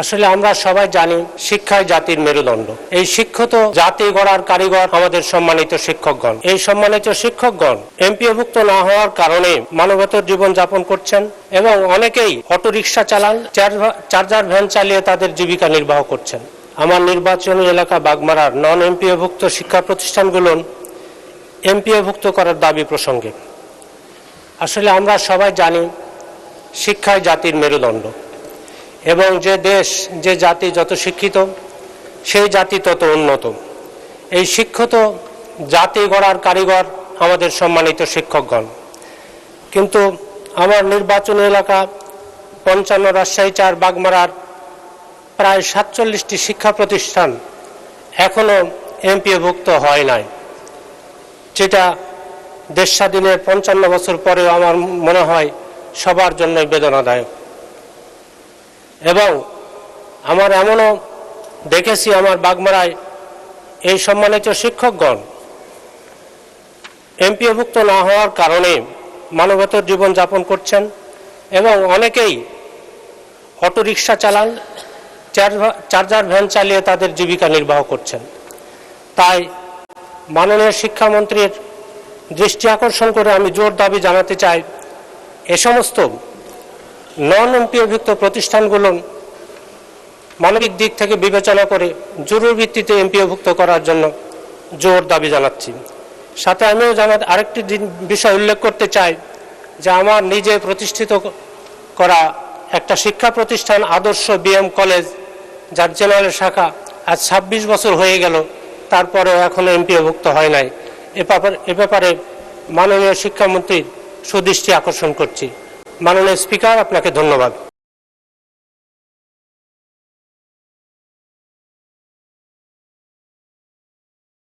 আসলে আমরা সবাই জানি শিক্ষাই জাতির মেরুদণ্ড। এই শিক্ষিত জাতি গড়ার কারিগর আমাদের সম্মানিত শিক্ষকগণ। এই সম্মানিত শিক্ষকগণ এমপিওভুক্ত না হওয়ার কারণে মানবেতর জীবন যাপন করছেন এবং অনেকেই অটোরিকশা চালান, চার্জার ভ্যান চালিয়ে তাদের জীবিকা নির্বাহ করছেন। আমার নির্বাচনী এলাকা বাগমারার নন এমপিওভুক্ত শিক্ষা প্রতিষ্ঠানগুলো এমপিওভুক্ত করার দাবি প্রসঙ্গে আসলে আমরা সবাই জানি শিক্ষাই জাতির মেরুদণ্ড এবং যে দেশ যে জাতি যত শিক্ষিত সেই জাতি তত উন্নত। এই শিক্ষিত জাতি গড়ার কারিগর আমাদের সম্মানিত শিক্ষকগণ। কিন্তু আমার নির্বাচনী এলাকা 55 রাজশাহী 4 বাগমারার প্রায় 47টি শিক্ষা প্রতিষ্ঠান এখনো এমপিওভুক্ত হয় নাই, যেটা দেশ স্বাধীনের 55 বছর পরেও আমার মনে হয় সবার জন্যই বেদনাদায়ক। এবং আমার এমনও দেখেছি আমার বাগমারায় এই সম্মানিত শিক্ষকগণ এমপিওভুক্ত না হওয়ার কারণে মানবেতর জীবন যাপন করছেন এবং অনেকেই অটোরিকশা চালান, চার্জার ভ্যান চালিয়ে তাদের জীবিকা নির্বাহ করছেন। তাই মাননীয় শিক্ষামন্ত্রীর দৃষ্টি আকর্ষণ করে আমি জোর দাবি জানাতে চাই, এ সমস্ত নন এমপিওভুক্ত প্রতিষ্ঠানগুলো মানবিক দিক থেকে বিবেচনা করে জরুরি ভিত্তিতে এমপিওভুক্ত করার জন্য জোর দাবি জানাচ্ছি। সাথে আমিও আরেকটি বিষয় উল্লেখ করতে চাই যে আমার নিজে প্রতিষ্ঠিত করা একটা শিক্ষা প্রতিষ্ঠান আদর্শ বিএম কলেজ, যার জেনারেল শাখা আজ 26 বছর হয়ে গেল, তারপরেও এখনো এমপিওভুক্ত হয় নাই। এ ব্যাপারে মাননীয় শিক্ষামন্ত্রীর সুদৃষ্টি আকর্ষণ করছি। মাননীয় স্পিকার, আপনাকে ধন্যবাদ।